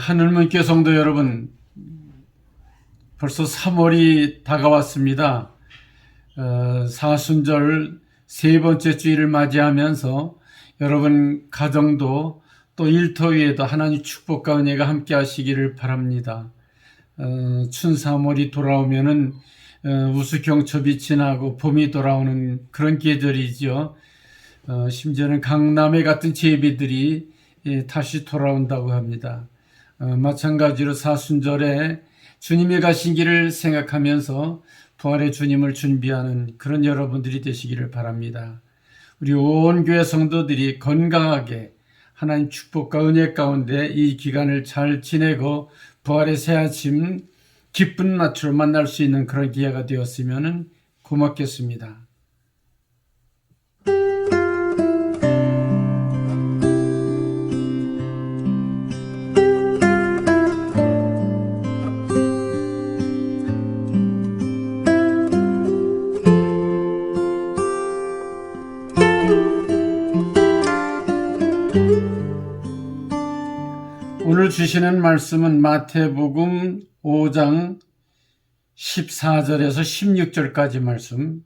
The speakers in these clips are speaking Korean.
하늘문교 성도 여러분, 벌써 3월이 다가왔습니다. 사순절 세 번째 주일을 맞이하면서 여러분 가정도 또 일터위에도 하나님 축복과 은혜가 함께 하시기를 바랍니다. 춘3월이 돌아오면은 우수경첩이 지나고 봄이 돌아오는 그런 계절이죠. 심지어는 강남에 같은 제비들이 다시 돌아온다고 합니다. 마찬가지로 사순절에 주님이 가신 길을 생각하면서 부활의 주님을 준비하는 그런 여러분들이 되시기를 바랍니다. 우리 온 교회 성도들이 건강하게 하나님 축복과 은혜 가운데 이 기간을 잘 지내고 부활의 새 아침 기쁜 낯으로 만날 수 있는 그런 기회가 되었으면 고맙겠습니다. 오늘 주시는 말씀은 마태복음 5장 14절에서 16절까지 말씀.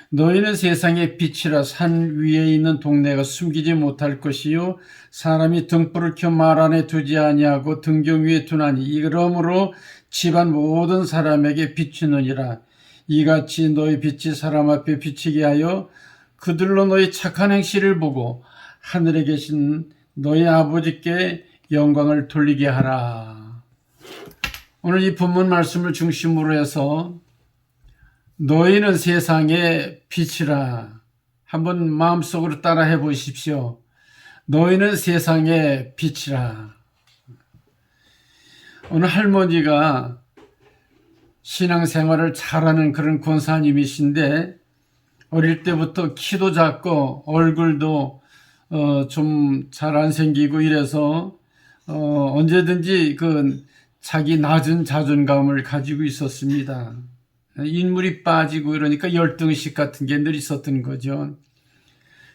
너희는 세상의 빛이라. 산 위에 있는 동네가 숨기지 못할 것이요 사람이 등불을 켜 말 안에 두지 아니하고 등경 위에 두나니 이러므로 집안 모든 사람에게 비추느니라. 이같이 너희 빛이 사람 앞에 비치게 하여 그들로 너희 착한 행실을 보고 하늘에 계신 너희 아버지께 영광을 돌리게 하라. 오늘 이 본문 말씀을 중심으로 해서 너희는 세상의 빛이라. 한번 마음속으로 따라해 보십시오. 너희는 세상의 빛이라. 오늘 할머니가 신앙생활을 잘하는 그런 권사님이신데 어릴 때부터 키도 작고 얼굴도 좀 잘 안 생기고 이래서 언제든지 자기 낮은 자존감을 가지고 있었습니다. 인물이 빠지고 이러니까 열등식 같은 게 늘 있었던 거죠.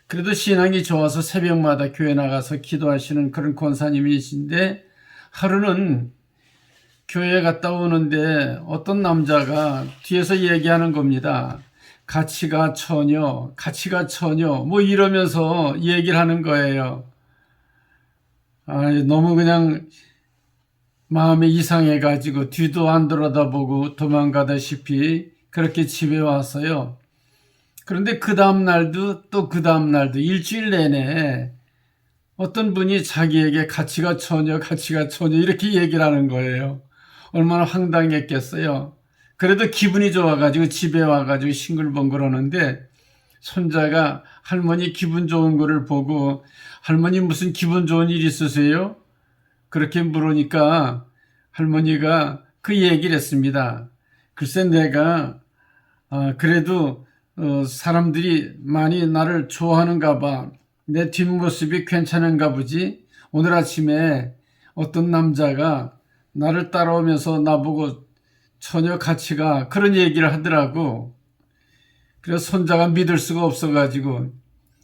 그래도 신앙이 좋아서 새벽마다 교회 나가서 기도하시는 그런 권사님이신데 하루는 교회에 갔다 오는데 어떤 남자가 뒤에서 얘기하는 겁니다. 같이 가 처녀, 같이 가 처녀 뭐 이러면서 얘기를 하는 거예요. 너무 그냥 마음이 이상해가지고 뒤도 안 돌아다보고 도망가다시피 그렇게 집에 왔어요. 그런데 그 다음날도 또 그 다음날도 일주일 내내 어떤 분이 자기에게 같이 가 처녀, 같이 가 처녀 이렇게 얘기를 하는 거예요. 얼마나 황당했겠어요. 그래도 기분이 좋아가지고 집에 와가지고 싱글벙글 하는데 손자가 할머니 기분 좋은 거를 보고 할머니 무슨 기분 좋은 일 있으세요? 그렇게 물으니까 할머니가 그 얘기를 했습니다. 글쎄 내가 그래도 사람들이 많이 나를 좋아하는가 봐. 내 뒷모습이 괜찮은가 보지. 오늘 아침에 어떤 남자가 나를 따라오면서 나보고 처녀 같이 가 그런 얘기를 하더라고. 그래서 손자가 믿을 수가 없어가지고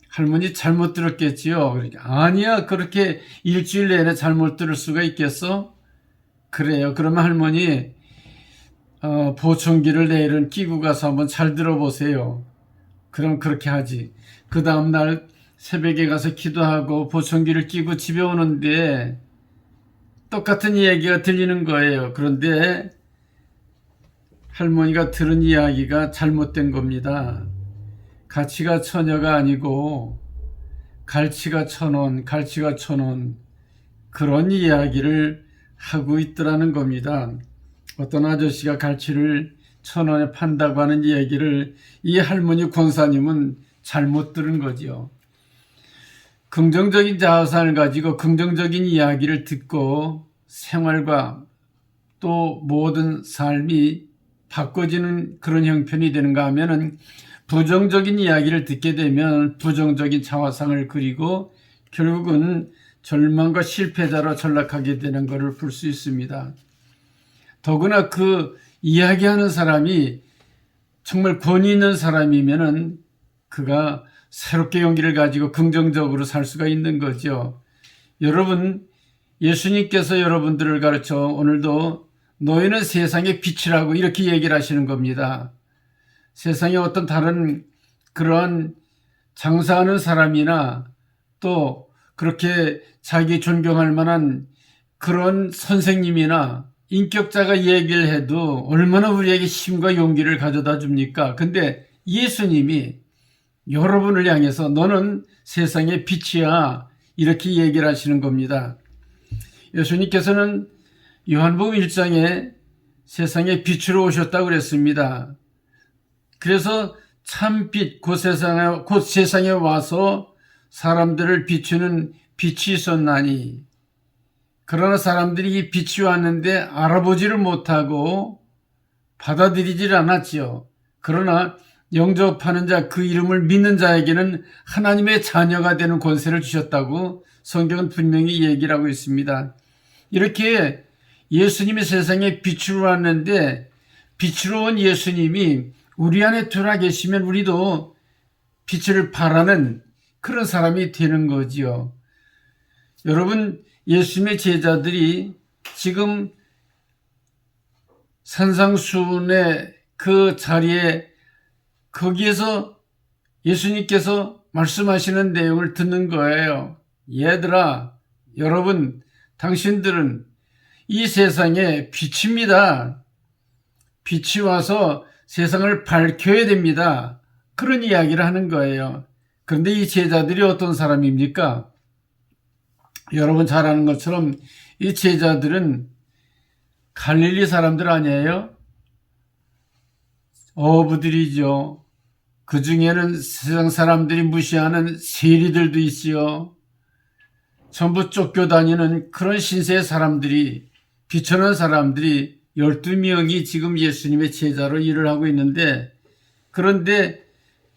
할머니 잘못 들었겠지요. 그러니까 아니야 그렇게 일주일 내내 잘못 들을 수가 있겠어? 그래요. 그러면 할머니 보청기를 내일은 끼고 가서 한번 잘 들어보세요. 그럼 그렇게 하지. 그 다음날 새벽에 가서 기도하고 보청기를 끼고 집에 오는데 똑같은 이야기가 들리는 거예요. 그런데 할머니가 들은 이야기가 잘못된 겁니다. 같이가 처녀가 아니고 갈치가 천원, 갈치가 천원 그런 이야기를 하고 있더라는 겁니다. 어떤 아저씨가 갈치를 1,000원에 판다고 하는 이야기를 이 할머니 권사님은 잘못 들은 거죠. 긍정적인 자아상을 가지고 긍정적인 이야기를 듣고 생활과 또 모든 삶이 바꿔지는 그런 형편이 되는가 하면은 부정적인 이야기를 듣게 되면 부정적인 자화상을 그리고 결국은 절망과 실패자로 전락하게 되는 것을 볼 수 있습니다. 더구나 그 이야기하는 사람이 정말 권위 있는 사람이면은 그가 새롭게 용기를 가지고 긍정적으로 살 수가 있는 거죠. 여러분 예수님께서 여러분들을 가르쳐 오늘도 너희는 세상의 빛이라고 이렇게 얘기를 하시는 겁니다. 세상에 어떤 다른 그런 장사하는 사람이나 또 그렇게 자기 존경할 만한 그런 선생님이나 인격자가 얘기를 해도 얼마나 우리에게 힘과 용기를 가져다 줍니까? 근데 예수님이 여러분을 향해서 너는 세상의 빛이야 이렇게 얘기를 하시는 겁니다. 예수님께서는 요한복음 1장에 세상의 빛으로 오셨다고 그랬습니다. 그래서 참빛 곧 세상에 와서 사람들을 비추는 빛이 있었나니, 그러나 사람들이 이 빛이 왔는데 알아보지를 못하고 받아들이질 않았지요. 그러나 영접하는 자, 그 이름을 믿는 자에게는 하나님의 자녀가 되는 권세를 주셨다고 성경은 분명히 얘기를 하고 있습니다. 이렇게 예수님이 세상에 빛으로 왔는데 빛으로 온 예수님이 우리 안에 들어와 계시면 우리도 빛을 발하는 그런 사람이 되는 거지요. 여러분, 예수님의 제자들이 지금 산상수훈의 그 자리에 거기에서 예수님께서 말씀하시는 내용을 듣는 거예요. 얘들아, 여러분, 당신들은 이 세상의 빛입니다. 빛이 와서 세상을 밝혀야 됩니다. 그런 이야기를 하는 거예요. 그런데 이 제자들이 어떤 사람입니까? 여러분 잘 아는 것처럼 이 제자들은 갈릴리 사람들 아니에요? 어부들이죠. 그 중에는 세상 사람들이 무시하는 세리들도 있지요. 전부 쫓겨다니는 그런 신세의 사람들이, 비천한 사람들이 12명이 지금 예수님의 제자로 일을 하고 있는데, 그런데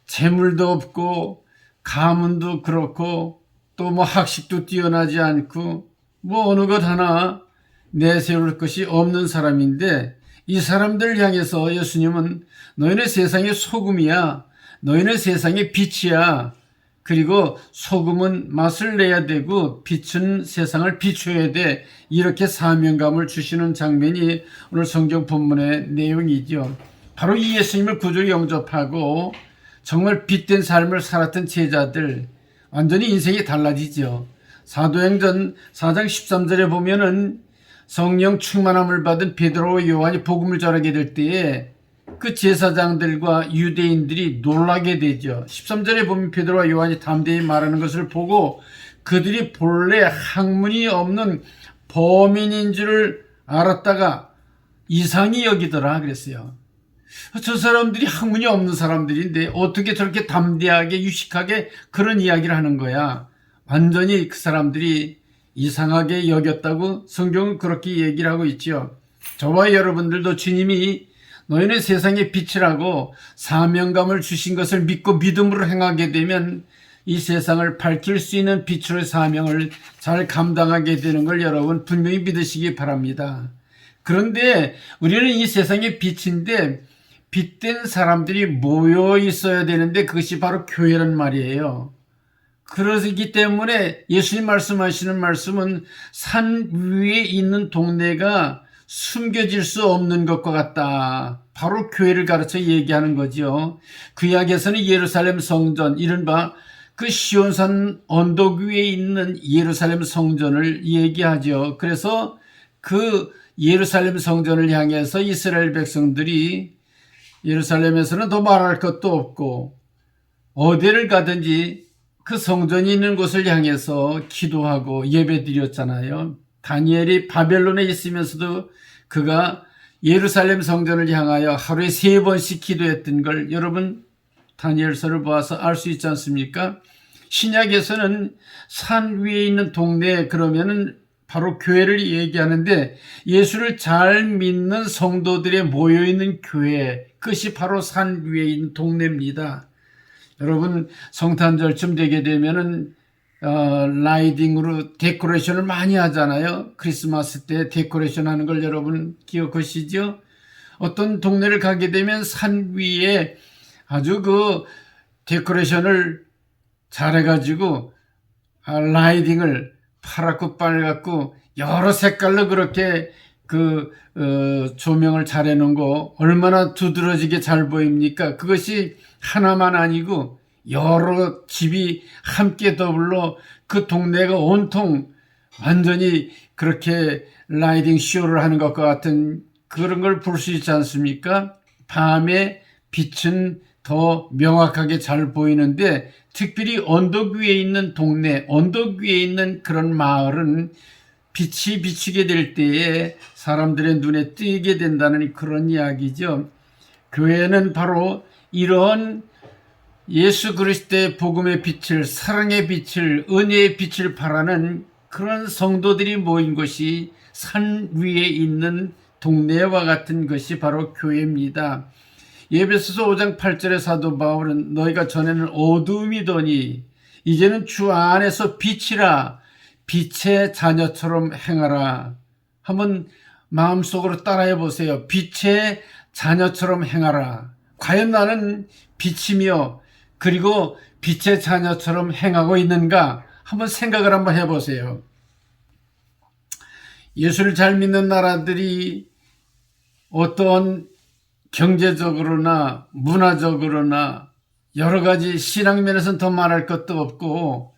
재물도 없고 가문도 그렇고 또 뭐 학식도 뛰어나지 않고 뭐 어느 것 하나 내세울 것이 없는 사람인데, 이 사람들을 향해서 예수님은 너희는 세상의 소금이야, 너희는 세상의 빛이야, 그리고 소금은 맛을 내야 되고 빛은 세상을 비춰야 돼, 이렇게 사명감을 주시는 장면이 오늘 성경 본문의 내용이죠. 바로 이 예수님을 구주로 영접하고 정말 빛된 삶을 살았던 제자들, 완전히 인생이 달라지죠. 사도행전 4장 13절에 보면은 성령 충만함을 받은 베드로와 요한이 복음을 전하게 될 때에 그 제사장들과 유대인들이 놀라게 되죠. 13절에 보면 베드로와 요한이 담대히 말하는 것을 보고 그들이 본래 학문이 없는 범인인 줄을 알았다가 이상히 여기더라 그랬어요. 저 사람들이 학문이 없는 사람들인데 어떻게 저렇게 담대하게 유식하게 그런 이야기를 하는 거야. 완전히 그 사람들이 이상하게 여겼다고 성경은 그렇게 얘기를 하고 있죠. 저와 여러분들도 주님이 너희는 세상의 빛이라고 사명감을 주신 것을 믿고 믿음으로 행하게 되면 이 세상을 밝힐 수 있는 빛으로의 사명을 잘 감당하게 되는 걸 여러분 분명히 믿으시기 바랍니다. 그런데 우리는 이 세상의 빛인데 빛된 사람들이 모여 있어야 되는데 그것이 바로 교회란 말이에요. 그러기 때문에 예수님 말씀하시는 말씀은 산 위에 있는 동네가 숨겨질 수 없는 것과 같다. 바로 교회를 가르쳐 얘기하는 거죠. 구약에서는 예루살렘 성전, 이른바 그 시온산 언덕 위에 있는 예루살렘 성전을 얘기하죠. 그래서 그 예루살렘 성전을 향해서 이스라엘 백성들이 예루살렘에서는 더 말할 것도 없고 어디를 가든지 그 성전이 있는 곳을 향해서 기도하고 예배드렸잖아요. 다니엘이 바벨론에 있으면서도 그가 예루살렘 성전을 향하여 하루에 3번씩 기도했던 걸 여러분 다니엘서를 보아서 알 수 있지 않습니까? 신약에서는 산 위에 있는 동네, 그러면은 바로 교회를 얘기하는데 예수를 잘 믿는 성도들의 모여있는 교회, 그것이 바로 산 위에 있는 동네입니다. 여러분 성탄절쯤 되게 되면은 라이딩으로 데코레이션을 많이 하잖아요. 크리스마스 때 데코레이션 하는 걸 여러분 기억하시죠? 어떤 동네를 가게 되면 산 위에 아주 그 데코레이션을 잘해가지고 라이딩을 파랗고 빨갛고 여러 색깔로 그렇게 조명을 잘 해놓은 거 얼마나 두드러지게 잘 보입니까? 그것이 하나만 아니고 여러 집이 함께 더불어 그 동네가 온통 완전히 그렇게 라이딩 쇼를 하는 것과 같은 그런 걸 볼 수 있지 않습니까? 밤에 빛은 더 명확하게 잘 보이는데 특별히 언덕 위에 있는 동네, 언덕 위에 있는 그런 마을은 빛이 비치게 될 때에 사람들의 눈에 띄게 된다는 그런 이야기죠. 교회는 바로 이런 예수 그리스도의 복음의 빛을, 사랑의 빛을, 은혜의 빛을 바라는 그런 성도들이 모인 것이 산 위에 있는 동네와 같은 것이 바로 교회입니다. 에베소서 5장 8절의 사도 바울은 너희가 전에는 어둠이더니 이제는 주 안에서 빛이라, 빛의 자녀처럼 행하라. 한번 마음속으로 따라해 보세요. 빛의 자녀처럼 행하라. 과연 나는 빛이며 그리고 빛의 자녀처럼 행하고 있는가? 한번 생각을 한번 해보세요. 예수를 잘 믿는 나라들이 어떤 경제적으로나 문화적으로나 여러 가지 신앙면에서는 더 말할 것도 없고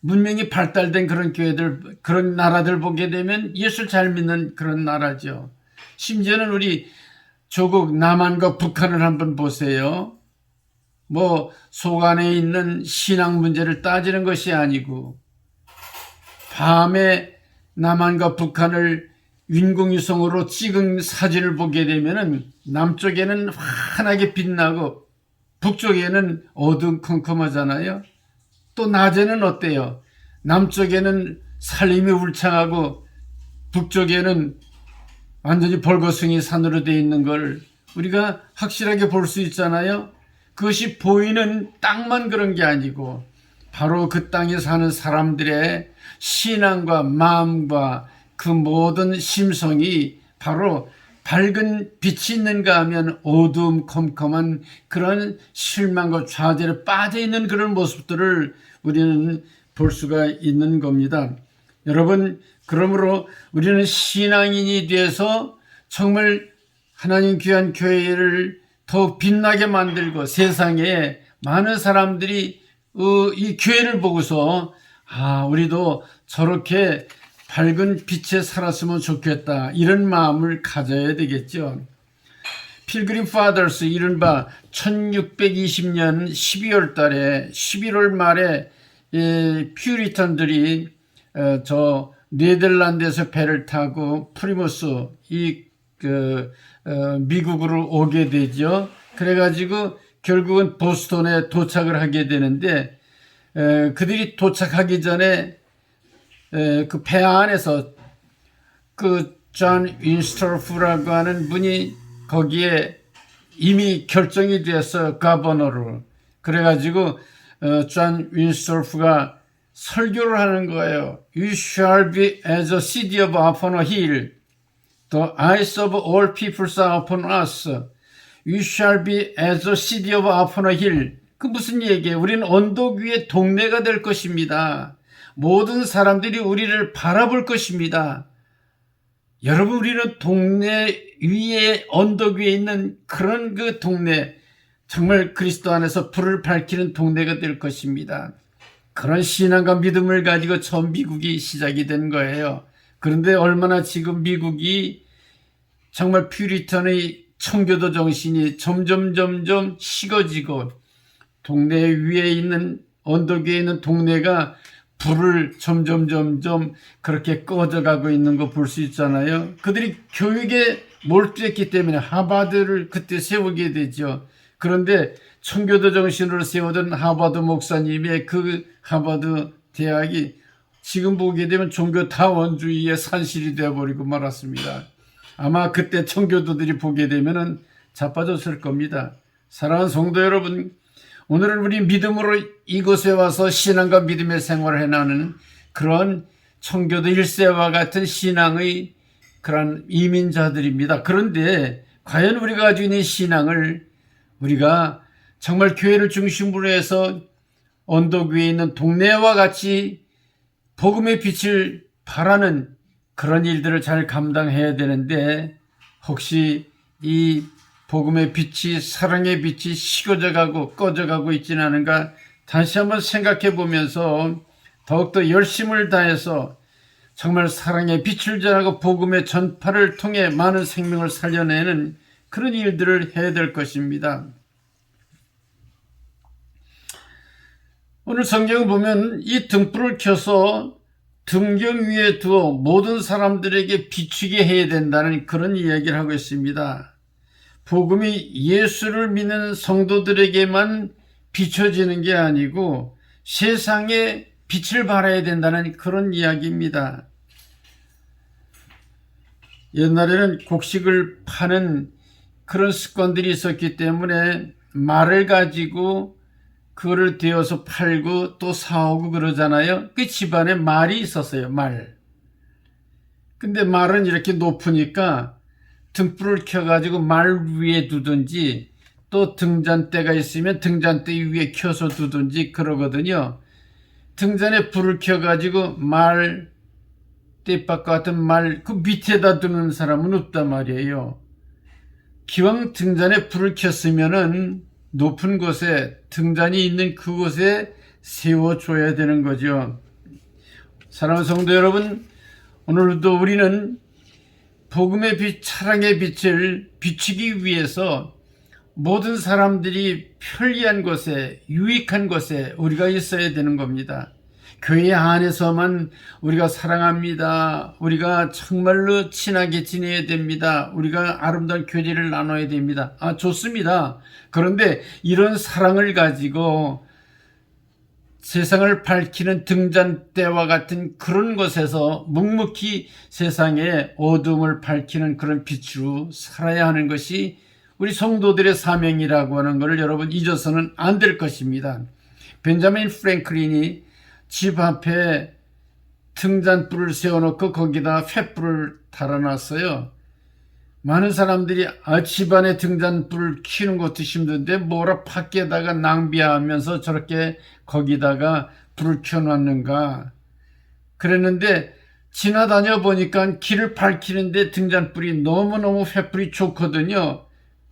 문명이 발달된 그런 교회들, 그런 나라들 보게 되면 예수를 잘 믿는 그런 나라죠. 심지어는 우리 조국 남한과 북한을 한번 보세요. 뭐 속 안에 있는 신앙 문제를 따지는 것이 아니고 밤에 남한과 북한을 인공위성으로 찍은 사진을 보게 되면은 남쪽에는 환하게 빛나고 북쪽에는 어두컴컴하잖아요. 또 낮에는 어때요? 남쪽에는 산림이 울창하고 북쪽에는 완전히 벌거숭이 산으로 되어 있는 걸 우리가 확실하게 볼 수 있잖아요. 그것이 보이는 땅만 그런 게 아니고 바로 그 땅에 사는 사람들의 신앙과 마음과 그 모든 심성이 바로 밝은 빛이 있는가 하면 어두컴컴한 그런 실망과 좌절에 빠져 있는 그런 모습들을 우리는 볼 수가 있는 겁니다. 여러분, 그러므로 우리는 신앙인이 돼서 정말 하나님 귀한 교회를 더욱 빛나게 만들고 세상에 많은 사람들이 이 교회를 보고서 우리도 저렇게 밝은 빛에 살았으면 좋겠다 이런 마음을 가져야 되겠죠. 필그림 파더스 이른바 1620년 12월 달에 11월 말에 퓨리턴들이 저 네덜란드에서 배를 타고 프리무스 미국으로 오게 되죠. 그래가지고 결국은 보스턴에 도착을 하게 되는데 그들이 도착하기 전에 그 배 안에서 그 존 윈스토프라고 하는 분이 거기에 이미 결정이 되었어 가버너로. 그래가지고 존 윈스토프가 설교를 하는 거예요. You shall be as a city of upon a hill. The eyes of all peoples are upon us. You shall be as a city of upon a hill. 그 무슨 얘기예요? 우리는 언덕 위의 동네가 될 것입니다. 모든 사람들이 우리를 바라볼 것입니다. 여러분, 우리는 동네 위에 언덕 위에 있는 그런 그 동네, 정말 그리스도 안에서 불을 밝히는 동네가 될 것입니다. 그런 신앙과 믿음을 가지고 처음 미국이 시작이 된 거예요. 그런데 얼마나 지금 미국이 정말 퓨리턴의 청교도 정신이 점점 식어지고 동네 위에 있는 언덕 위에 있는 동네가 불을 점점 그렇게 꺼져가고 있는 거 볼 수 있잖아요. 그들이 교육에 몰두했기 때문에 하버드를 그때 세우게 되죠. 그런데 청교도 정신으로 세우던 하버드 목사님의 그 하버드 대학이 지금 보게 되면 종교 다원주의의 산실이 되어버리고 말았습니다. 아마 그때 청교도들이 보게 되면은 자빠졌을 겁니다. 사랑하는 성도 여러분, 오늘은 우리 믿음으로 이곳에 와서 신앙과 믿음의 생활을 해나가는 그런 청교도 1세와 같은 신앙의 그런 이민자들입니다. 그런데 과연 우리가 가지고 있는 신앙을 우리가 정말 교회를 중심으로 해서 언덕 위에 있는 동네와 같이 복음의 빛을 바라는 그런 일들을 잘 감당해야 되는데 혹시 이 복음의 빛이, 사랑의 빛이 식어져가고 꺼져가고 있지는 않은가 다시 한번 생각해 보면서 더욱더 열심을 다해서 정말 사랑의 빛을 전하고 복음의 전파를 통해 많은 생명을 살려내는 그런 일들을 해야 될 것입니다. 오늘 성경을 보면 이 등불을 켜서 등경 위에 두어 모든 사람들에게 비추게 해야 된다는 그런 이야기를 하고 있습니다. 복음이 예수를 믿는 성도들에게만 비춰지는 게 아니고 세상에 빛을 발해야 된다는 그런 이야기입니다. 옛날에는 곡식을 파는 그런 습관들이 있었기 때문에 말을 가지고 그거를 되어서 팔고 또 사오고 그러잖아요. 그 집안에 말이 있었어요. 말. 근데 말은 이렇게 높으니까 등불을 켜가지고 말 위에 두든지 또 등잔대가 있으면 등잔대 위에 켜서 두든지 그러거든요. 등잔에 불을 켜가지고 말 떼밥 같은 말 그 밑에다 두는 사람은 없단 말이에요. 기왕 등잔에 불을 켰으면은 높은 곳에 등잔이 있는 그곳에 세워줘야 되는 거죠. 사랑하는 성도 여러분, 오늘도 우리는 복음의 빛, 사랑의 빛을 비추기 위해서 모든 사람들이 편리한 곳에, 유익한 곳에 우리가 있어야 되는 겁니다. 교회 안에서만 우리가 사랑합니다. 우리가 정말로 친하게 지내야 됩니다. 우리가 아름다운 교제를 나눠야 됩니다. 좋습니다. 그런데 이런 사랑을 가지고 세상을 밝히는 등잔대와 같은 그런 곳에서 묵묵히 세상의 어둠을 밝히는 그런 빛으로 살아야 하는 것이 우리 성도들의 사명이라고 하는 것을 여러분 잊어서는 안 될 것입니다. 벤자민 프랭클린이 집 앞에 등잔불을 세워놓고 거기다 횃불을 달아놨어요. 많은 사람들이 집안에 등잔불을 켜는 것도 힘든데 뭐라 밖에다가 낭비하면서 저렇게 거기다가 불을 켜놨는가 그랬는데 지나다녀 보니까 길을 밝히는데 등잔불이 너무너무 횃불이 좋거든요.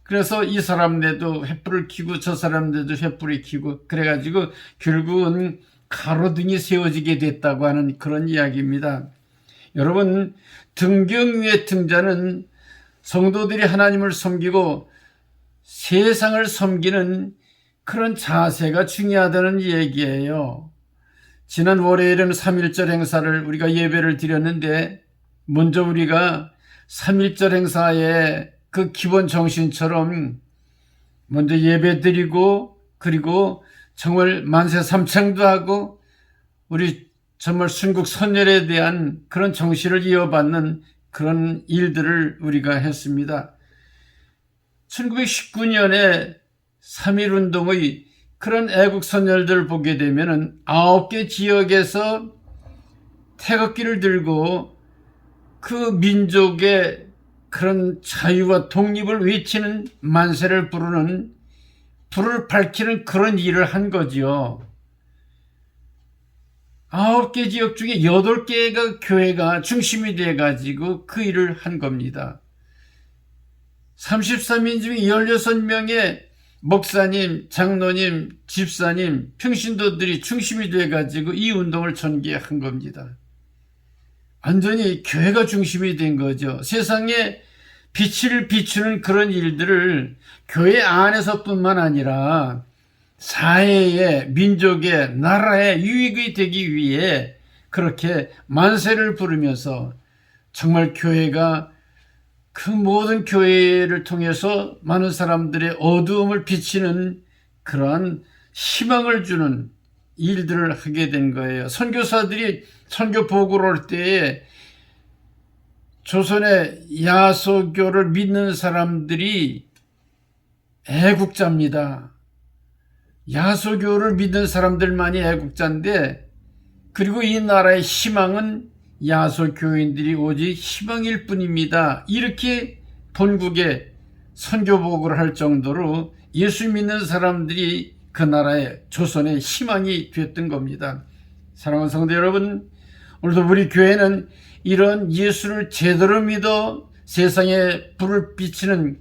그래서 이 사람네도 횃불을 켜고 저 사람네도 횃불을 켜고 그래가지고 결국은 가로등이 세워지게 됐다고 하는 그런 이야기입니다. 여러분, 등경 위의 등잔은 성도들이 하나님을 섬기고 세상을 섬기는 그런 자세가 중요하다는 얘기예요. 지난 월요일에는 3.1절 행사를 우리가 예배를 드렸는데 먼저 우리가 3.1절 행사의 그 기본 정신처럼 먼저 예배 드리고 그리고 정말 만세 삼창도 하고 우리 정말 순국 선열에 대한 그런 정신을 이어받는 그런 일들을 우리가 했습니다. 1919년에 3.1운동의 그런 애국 선열들을 보게 되면은 9개 지역에서 태극기를 들고 그 민족의 그런 자유와 독립을 외치는 만세를 부르는 불을 밝히는 그런 일을 한 거지요. 9개 지역 중에 8개가 교회가 중심이 돼가지고 그 일을 한 겁니다. 33인 중에 16명의 목사님, 장로님, 집사님, 평신도들이 중심이 돼가지고 이 운동을 전개한 겁니다. 완전히 교회가 중심이 된 거죠. 세상에 빛을 비추는 그런 일들을 교회 안에서뿐만 아니라 사회의, 민족의, 나라의 유익이 되기 위해 그렇게 만세를 부르면서 정말 교회가 그 모든 교회를 통해서 많은 사람들의 어두움을 비치는 그러한 희망을 주는 일들을 하게 된 거예요. 선교사들이 선교 보고를 할 때에 조선의 야소교를 믿는 사람들이 애국자입니다. 야소교를 믿는 사람들만이 애국자인데 그리고 이 나라의 희망은 야소교인들이 오직 희망일 뿐입니다. 이렇게 본국에 선교보고를 할 정도로 예수 믿는 사람들이 그 나라의 조선의 희망이 됐던 겁니다. 사랑하는 성도 여러분, 오늘도 우리 교회는 이런 예수를 제대로 믿어 세상에 불을 비치는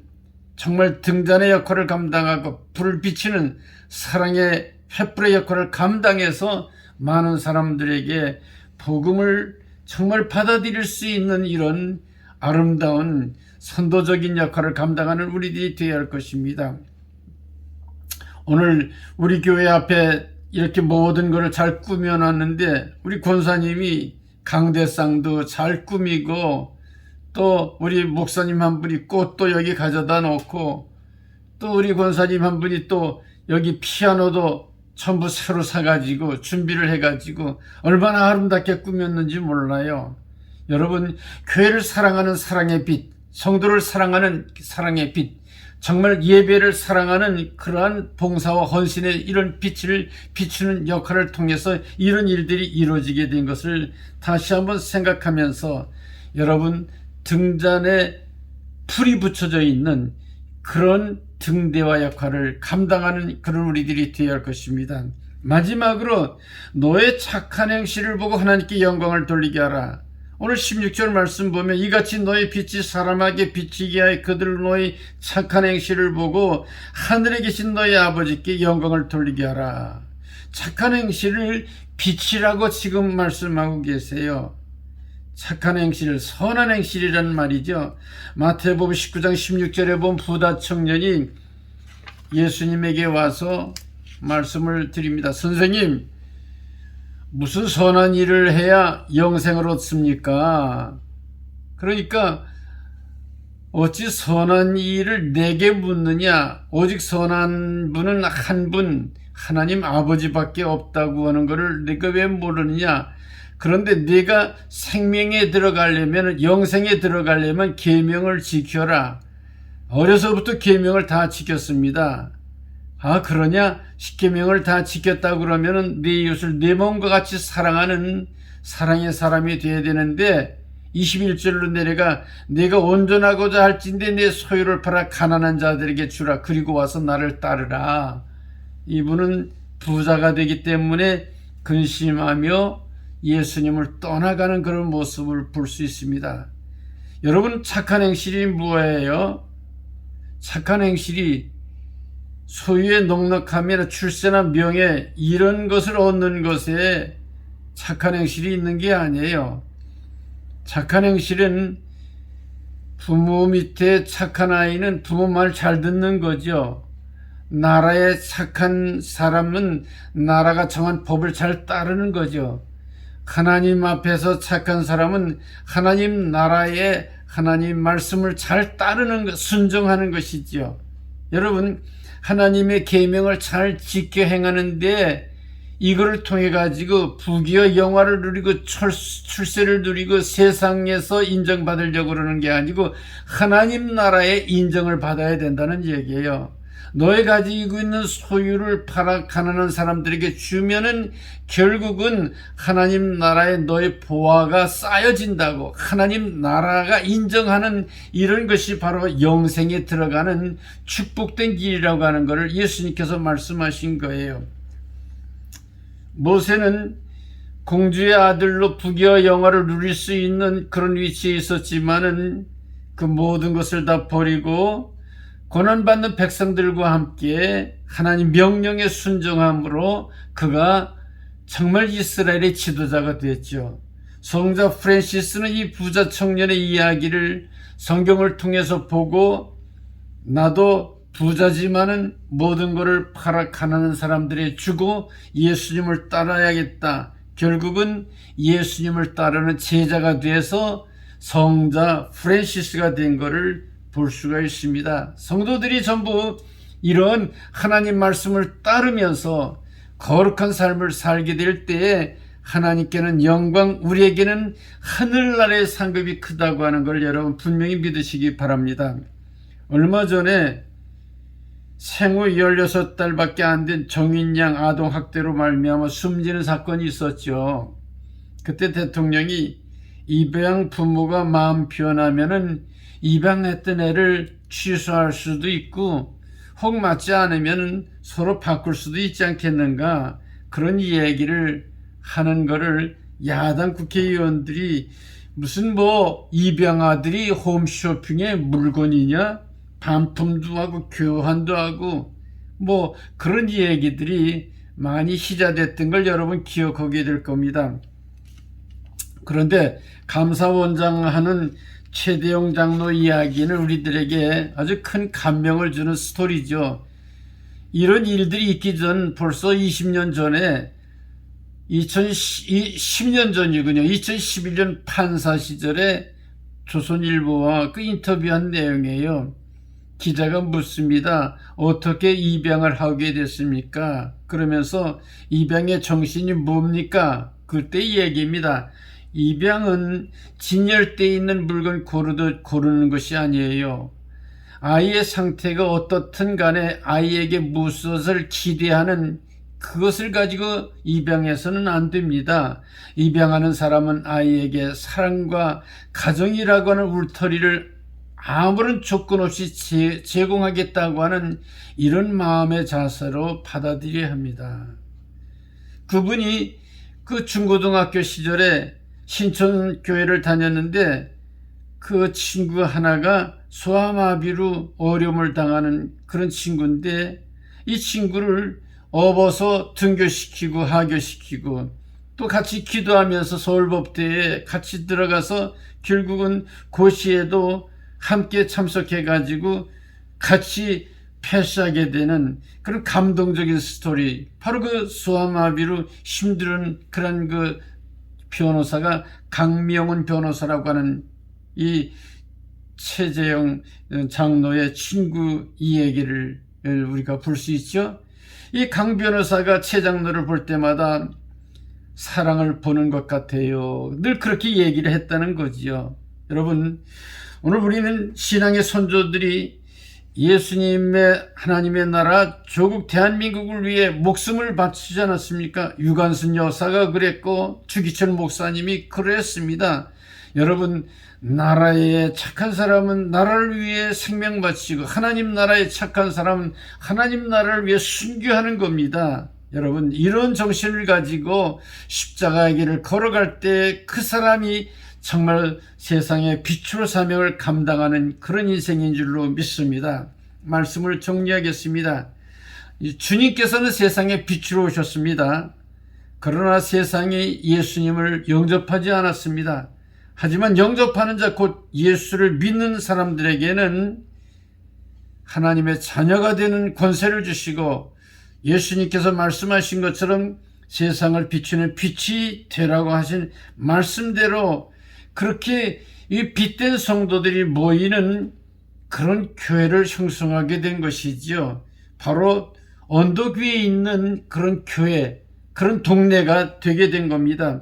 정말 등잔의 역할을 감당하고 불을 비치는 사랑의 횃불의 역할을 감당해서 많은 사람들에게 복음을 정말 받아들일 수 있는 이런 아름다운 선도적인 역할을 감당하는 우리들이 되어야 할 것입니다. 오늘 우리 교회 앞에 이렇게 모든 것을 잘 꾸며놨는데 우리 권사님이 강대상도 잘 꾸미고 또 우리 목사님 한 분이 꽃도 여기 가져다 놓고 또 우리 권사님 한 분이 또 여기 피아노도 전부 새로 사가지고 준비를 해가지고 얼마나 아름답게 꾸몄는지 몰라요. 여러분, 교회를 사랑하는 사랑의 빛, 성도를 사랑하는 사랑의 빛, 정말 예배를 사랑하는 그러한 봉사와 헌신의 이런 빛을 비추는 역할을 통해서 이런 일들이 이루어지게 된 것을 다시 한번 생각하면서 여러분, 등잔에 풀이 붙여져 있는 그런 등대와 역할을 감당하는 그런 우리들이 되어야 할 것입니다. 마지막으로 너의 착한 행실을 보고 하나님께 영광을 돌리게 하라. 오늘 16절 말씀 보면 이같이 너의 빛이 사람에게 비치게 하여 그들 너의 착한 행실을 보고 하늘에 계신 너의 아버지께 영광을 돌리게 하라. 착한 행실을 빛이라고 지금 말씀하고 계세요. 착한 행실, 선한 행실이라는 말이죠. 마태복음 19장 16절에 본 부다 청년이 예수님에게 와서 말씀을 드립니다. 선생님, 무슨 선한 일을 해야 영생을 얻습니까? 그러니까 어찌 선한 일을 내게 묻느냐? 오직 선한 분은 한 분, 하나님 아버지밖에 없다고 하는 것을 내가 왜 모르느냐? 그런데 네가 생명에 들어가려면, 영생에 들어가려면 계명을 지켜라. 어려서부터 계명을 다 지켰습니다. 아, 그러냐? 십계명을 다 지켰다 그러면은 네 이웃을 내 몸과 같이 사랑하는 사랑의 사람이 되어야 되는데 21절로 내려가 내가 온전하고자 할진대 내 소유를 팔아 가난한 자들에게 주라. 그리고 와서 나를 따르라. 이분은 부자가 되기 때문에 근심하며 예수님을 떠나가는 그런 모습을 볼 수 있습니다. 여러분, 착한 행실이 뭐예요? 착한 행실이 소유의 넉넉함이나 출세나 명예 이런 것을 얻는 것에 착한 행실이 있는 게 아니에요. 착한 행실은 부모 밑에 착한 아이는 부모 말 잘 듣는 거죠. 나라의 착한 사람은 나라가 정한 법을 잘 따르는 거죠. 하나님 앞에서 착한 사람은 하나님 나라의 하나님 말씀을 잘 따르는 것, 순종하는 것이죠. 여러분, 하나님의 계명을 잘 지켜 행하는데 이거를 통해 가지고 부귀와 영화를 누리고 출세를 누리고 세상에서 인정받으려고 그러는 게 아니고 하나님 나라의 인정을 받아야 된다는 얘기예요. 너희 가지고 있는 소유를 팔아 가난한 사람들에게 주면은 결국은 하나님 나라에 너의 보화가 쌓여진다고, 하나님 나라가 인정하는 이런 것이 바로 영생에 들어가는 축복된 길이라고 하는 것을 예수님께서 말씀하신 거예요. 모세는 공주의 아들로 부귀와 영화를 누릴 수 있는 그런 위치에 있었지만은 그 모든 것을 다 버리고 고난받는 백성들과 함께 하나님 명령에 순종함으로 그가 정말 이스라엘의 지도자가 됐죠. 성자 프랜시스는 이 부자 청년의 이야기를 성경을 통해서 보고 나도 부자지만은 모든 것을 팔아 가난한 사람들에 주고 예수님을 따라야겠다. 결국은 예수님을 따르는 제자가 돼서 성자 프랜시스가 된 것을 볼 수가 있습니다. 성도들이 전부 이런 하나님 말씀을 따르면서 거룩한 삶을 살게 될 때에 하나님께는 영광, 우리에게는 하늘나라의 상급이 크다고 하는 걸 여러분 분명히 믿으시기 바랍니다. 얼마 전에 생후 16달밖에 안 된 정인양 아동학대로 말미암아 숨지는 사건이 있었죠. 그때 대통령이 입양 부모가 마음 변하면은 입양했던 애를 취소할 수도 있고 혹 맞지 않으면 서로 바꿀 수도 있지 않겠는가, 그런 얘기를 하는 것을 야당 국회의원들이 무슨 뭐 입양아들이 홈쇼핑에 물건이냐, 반품도 하고 교환도 하고 뭐 그런 얘기들이 많이 희자됐던 걸 여러분 기억하게 될 겁니다. 그런데 감사원장 하는 최대용 장로 이야기는 우리들에게 아주 큰 감명을 주는 스토리죠. 이런 일들이 있기 전 벌써 20년 전에 10년 전이군요. 2011년 판사 시절에 조선일보와 그 인터뷰한 내용이에요. 기자가 묻습니다. 어떻게 입양을 하게 됐습니까? 그러면서 입양의 정신이 뭡니까? 그때 얘기입니다. 입양은 진열대에 있는 물건 고르듯 고르는 것이 아니에요. 아이의 상태가 어떻든 간에 아이에게 무엇을 기대하는 그것을 가지고 입양해서는 안 됩니다. 입양하는 사람은 아이에게 사랑과 가정이라고 하는 울타리를 아무런 조건 없이 제공하겠다고 하는 이런 마음의 자세로 받아들여야 합니다. 그분이 그 중고등학교 시절에 신촌교회를 다녔는데 그 친구 하나가 소아마비로 어려움을 당하는 그런 친구인데 이 친구를 업어서 등교시키고 하교시키고 또 같이 기도하면서 서울법대에 같이 들어가서 결국은 고시에도 함께 참석해가지고 같이 패스하게 되는 그런 감동적인 스토리. 바로 그 소아마비로 힘든 그런 그 변호사가 강명훈 변호사라고 하는 이 최재형 장로의 친구 이 얘기를 우리가 볼 수 있죠. 이 강 변호사가 최 장로를 볼 때마다 사랑을 보는 것 같아요. 늘 그렇게 얘기를 했다는 거지요. 여러분, 오늘 우리는 신앙의 선조들이 예수님의 하나님의 나라 조국 대한민국을 위해 목숨을 바치지 않았습니까? 유관순 여사가 그랬고 주기철 목사님이 그랬습니다. 여러분, 나라의 착한 사람은 나라를 위해 생명 바치고 하나님 나라의 착한 사람은 하나님 나라를 위해 순교하는 겁니다. 여러분, 이런 정신을 가지고 십자가의 길을 걸어갈 때 그 사람이 정말 세상의 빛으로 사명을 감당하는 그런 인생인 줄로 믿습니다. 말씀을 정리하겠습니다. 주님께서는 세상의 빛으로 오셨습니다. 그러나 세상이 예수님을 영접하지 않았습니다. 하지만 영접하는 자 곧 예수를 믿는 사람들에게는 하나님의 자녀가 되는 권세를 주시고 예수님께서 말씀하신 것처럼 세상을 비추는 빛이 되라고 하신 말씀대로 그렇게 이 빛된 성도들이 모이는 그런 교회를 형성하게 된 것이지요. 바로 언덕 위에 있는 그런 교회, 그런 동네가 되게 된 겁니다.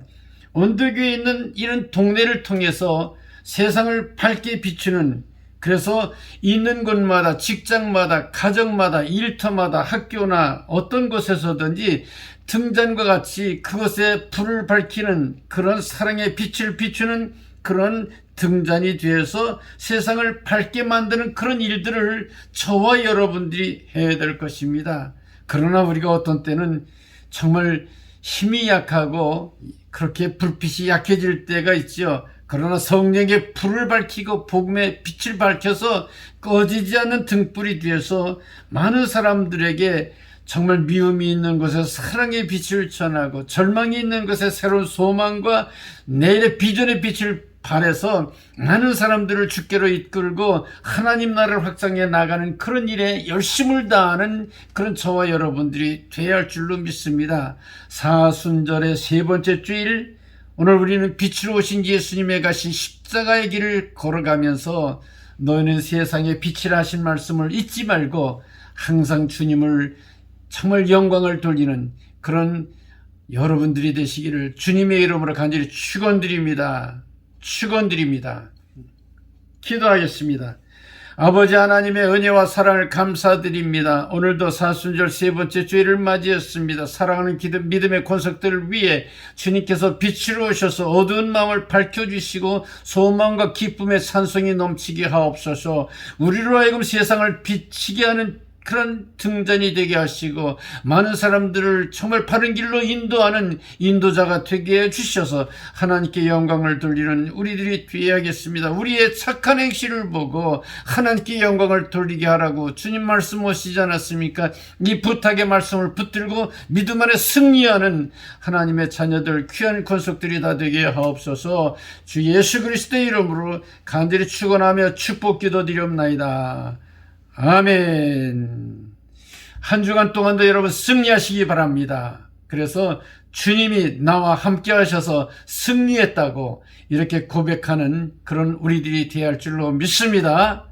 언덕 위에 있는 이런 동네를 통해서 세상을 밝게 비추는, 그래서 있는 곳마다, 직장마다, 가정마다, 일터마다, 학교나 어떤 곳에서든지 등잔과 같이 그것에 불을 밝히는 그런 사랑의 빛을 비추는 그런 등잔이 되어서 세상을 밝게 만드는 그런 일들을 저와 여러분들이 해야 될 것입니다. 그러나 우리가 어떤 때는 정말 힘이 약하고 그렇게 불빛이 약해질 때가 있죠. 그러나 성령의 불을 밝히고 복음의 빛을 밝혀서 꺼지지 않는 등불이 되어서 많은 사람들에게 정말 미움이 있는 곳에 사랑의 빛을 전하고 절망이 있는 곳에 새로운 소망과 내일의 비전의 빛을 발해서 많은 사람들을 주께로 이끌고 하나님 나라를 확장해 나가는 그런 일에 열심을 다하는 그런 저와 여러분들이 되어야 할 줄로 믿습니다. 사순절의 세 번째 주일, 오늘 우리는 빛으로 오신 예수님의 가신 십자가의 길을 걸어가면서 너희는 세상의 빛이라 하신 말씀을 잊지 말고 항상 주님을 정말 영광을 돌리는 그런 여러분들이 되시기를 주님의 이름으로 간절히 축원드립니다. 축원드립니다. 기도하겠습니다. 아버지 하나님의 은혜와 사랑을 감사드립니다. 오늘도 사순절 세 번째 주일을 맞이했습니다. 사랑하는 믿음의 권속들을 위해 주님께서 빛으로 오셔서 어두운 마음을 밝혀주시고 소망과 기쁨의 산성이 넘치게 하옵소서. 우리로 하여금 세상을 비치게 하는 그런 등잔이 되게 하시고 많은 사람들을 정말 바른 길로 인도하는 인도자가 되게 해주셔서 하나님께 영광을 돌리는 우리들이 되어야겠습니다. 우리의 착한 행실을 보고 하나님께 영광을 돌리게 하라고 주님 말씀하시지 않았습니까? 이 부탁의 말씀을 붙들고 믿음 안에 승리하는 하나님의 자녀들, 귀한 권속들이 다 되게 하옵소서. 주 예수 그리스도의 이름으로 간절히 축원하며 축복 기도드리옵나이다. 아멘. 한 주간 동안도 여러분 승리하시기 바랍니다. 그래서 주님이 나와 함께 하셔서 승리했다고 이렇게 고백하는 그런 우리들이 되어야 할 줄로 믿습니다.